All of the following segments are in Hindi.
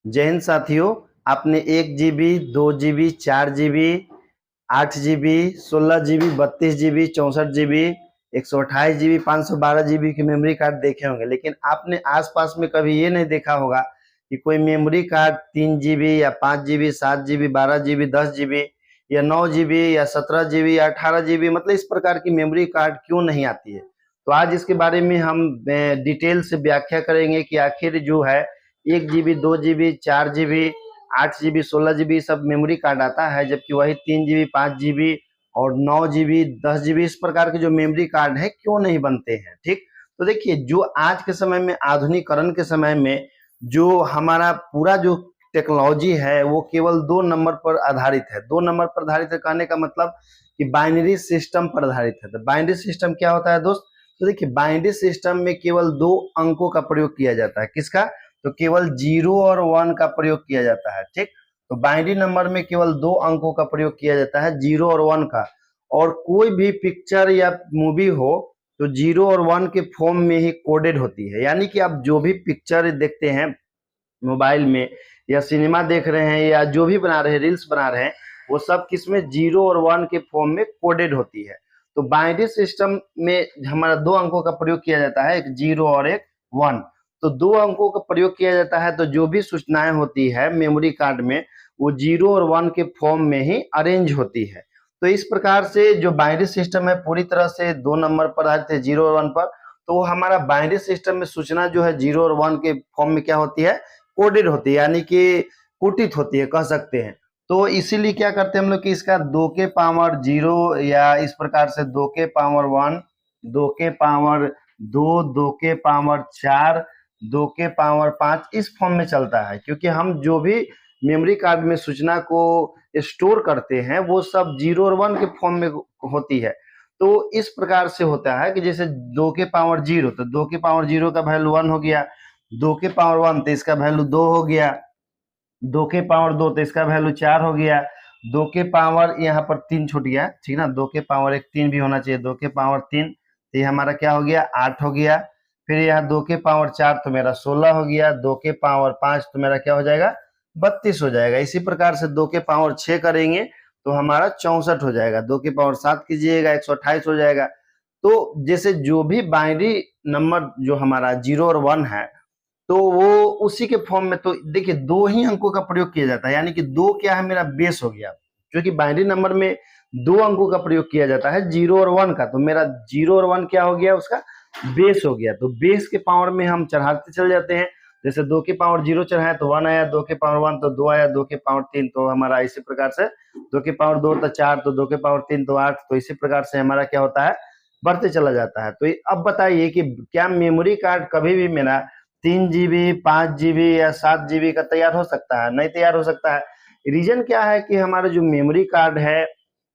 जय हिंद साथियों, आपने 1 GB, 2 GB, 4 GB, 8 GB, 16 GB, 32 GB, 64 GB, 128 GB, 512 GB के मेमोरी कार्ड देखे होंगे, लेकिन आपने आसपास में कभी ये नहीं देखा होगा कि कोई मेमोरी कार्ड 3 GB या 5 GB, 7 GB, 12 GB, 10 GB या 9 GB या 17 GB या 18 GB, मतलब इस प्रकार की मेमोरी कार्ड क्यों नहीं आती है। तो आज इसके बारे में हम डिटेल से व्याख्या करेंगे कि आखिर जो है 1 GB, 2 GB, 4 GB, 8 GB, 16 GB सब मेमोरी कार्ड आता है, जबकि वही 3 GB, 5 GB और 9 GB, 10 GB इस प्रकार के जो मेमोरी कार्ड है क्यों नहीं बनते हैं। ठीक, तो देखिए, जो आज के समय में आधुनिकीकरण के समय में जो हमारा पूरा जो टेक्नोलॉजी है वो केवल 2 नंबर पर आधारित है। 2 नंबर पर आधारित है कहने का मतलब कि बाइनरी सिस्टम पर आधारित है। तो बाइनरी सिस्टम क्या होता है दोस्त? तो देखिए, बाइनरी सिस्टम में केवल 2 अंकों का प्रयोग किया जाता है। किसका? तो केवल 0 और 1 का प्रयोग किया जाता है। ठीक, तो बाइनरी नंबर में केवल 2 अंकों का प्रयोग किया जाता है, 0 और 1 का। और कोई भी पिक्चर या मूवी हो तो 0 और 1 के फॉर्म में ही कोडेड होती है। यानी कि आप जो भी पिक्चर देखते हैं मोबाइल में या सिनेमा देख रहे हैं या जो भी बना रहे हैं, रील्स बना रहे हैं, वो सब किसमें 0 और 1 के फॉर्म में कोडेड होती है। तो बाइनरी सिस्टम में हमारा 2 अंकों का प्रयोग किया जाता है, एक 0 और एक 1। तो 2 अंकों का प्रयोग किया जाता है, तो जो भी सूचनाएं होती है मेमोरी कार्ड में वो 0 और 1 के फॉर्म में ही अरेंज होती है। तो इस प्रकार से जो बाइनरी सिस्टम है पूरी तरह से 2 नंबर पर आते हैं, 0 और 1 पर। तो हमारा बाइनरी सिस्टम में सूचना जो है 0 और 1 के फॉर्म में क्या होती है? कोडेड होती है, यानी कि कुटित होती है, कह सकते हैं। तो इसीलिए क्या करते हैं हम लोग कि इसका 2 के पावर 0 या इस प्रकार से 2 के पावर 1, 2 के पावर 2, 2 के पावर 4, 2 के पावर 5 इस फॉर्म में चलता है, क्योंकि हम जो भी मेमोरी कार्ड में सूचना को स्टोर करते हैं वो सब 0 और 1 के फॉर्म में होती है। तो इस प्रकार से होता है कि जैसे 2 के पावर 0, तो 2 के पावर 0 का वैल्यू 1 हो गया, 2 के पावर 1 तो इसका वैल्यू 2 हो गया, 2 के पावर 2 तो इसका वैल्यू 4 हो गया, 2 के पावर यहाँ पर 3 छूट गया, ठीक ना, 2 के पावर एक 3 भी होना चाहिए, 2 के पावर 3 तो ये हमारा क्या हो गया? 8 हो गया। फिर यहाँ 2 के पावर 4 तो मेरा 16 हो गया, 2 के पावर 5 तो मेरा क्या हो जाएगा? 32 हो जाएगा। इसी प्रकार से 2 के पावर 6 करेंगे तो हमारा 64 हो जाएगा, 2 के पावर 7 कीजिएगा 128 हो जाएगा। तो जैसे जो भी बाइनरी नंबर जो हमारा 0 और 1 है तो वो उसी के फॉर्म में, तो देखिए 2 ही अंकों का प्रयोग किया जाता है, यानी कि 2 क्या है? मेरा बेस हो गया, क्योंकि बाइनरी नंबर में 2 अंकों का प्रयोग किया जाता है, 0 और 1 का। तो मेरा 0 और 1 क्या हो गया? उसका बेस हो गया। तो बेस के पावर में हम चढ़ाते चल जाते हैं। जैसे 2 के पावर 0 चढ़ाए तो 1 आया, 2 के पावर 1 तो 2 आया, 2 के पावर 3 तो हमारा इसी प्रकार से 2 के पावर 2 तो 4, तो 2 के पावर 3 तो 8। तो इसी प्रकार से हमारा क्या होता है? बढ़ते चला जाता है। तो अब बताइए कि क्या मेमोरी कार्ड कभी भी मेरा 3 GB, 5 GB या 7 GB का तैयार हो सकता है? नहीं तैयार हो सकता है। रीजन क्या है कि हमारा जो मेमोरी कार्ड है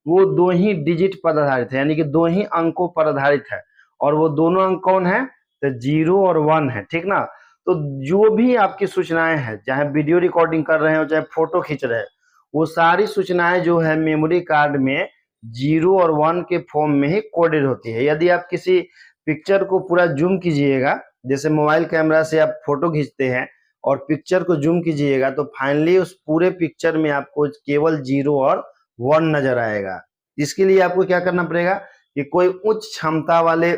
वो 2 ही डिजिट पर आधारित है, यानी कि 2 ही अंकों पर आधारित है। और वो दोनों अंक कौन है? तो 0 और 1 है, ठीक ना। तो जो भी आपकी सूचनाएं हैं, चाहे वीडियो रिकॉर्डिंग कर रहे हो चाहे फोटो खींच रहे हैं, वो सारी सूचनाएं जो है मेमोरी कार्ड में 0 और 1 के फॉर्म में ही कोडेड होती है। यदि आप किसी पिक्चर को पूरा जूम कीजिएगा, जैसे मोबाइल कैमरा से आप फोटो खींचते हैं और पिक्चर को जूम कीजिएगा, तो फाइनली उस पूरे पिक्चर में आपको केवल 0 और 1 नजर आएगा। इसके लिए आपको क्या करना पड़ेगा कि कोई उच्च क्षमता वाले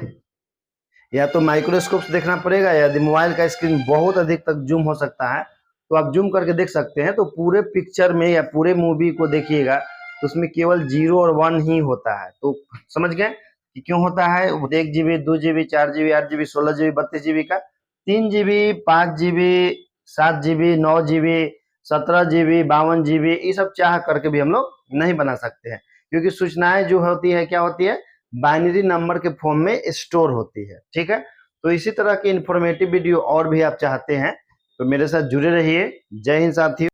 या तो माइक्रोस्कोप से देखना पड़ेगा, यदि मोबाइल का स्क्रीन बहुत अधिक तक जूम हो सकता है तो आप जूम करके देख सकते हैं। तो पूरे पिक्चर में या पूरे मूवी को देखिएगा तो उसमें केवल 0 और 1 ही होता है। तो समझ गए कि क्यों होता है? 1 GB, 2 GB, 4 GB, 8 GB, 16 GB, 32 GB का, 3 GB, 5 GB, 7 GB, 9 GB, 17 GB, 52 GB ये सब चाह करके भी हम लोग नहीं बना सकते हैं, क्योंकि सूचनाएं जो होती है क्या होती है? बाइनरी नंबर के फॉर्म में स्टोर होती है। ठीक है, तो इसी तरह की इंफॉर्मेटिव वीडियो और भी आप चाहते हैं तो मेरे साथ जुड़े रहिए। जय हिंद साथियों।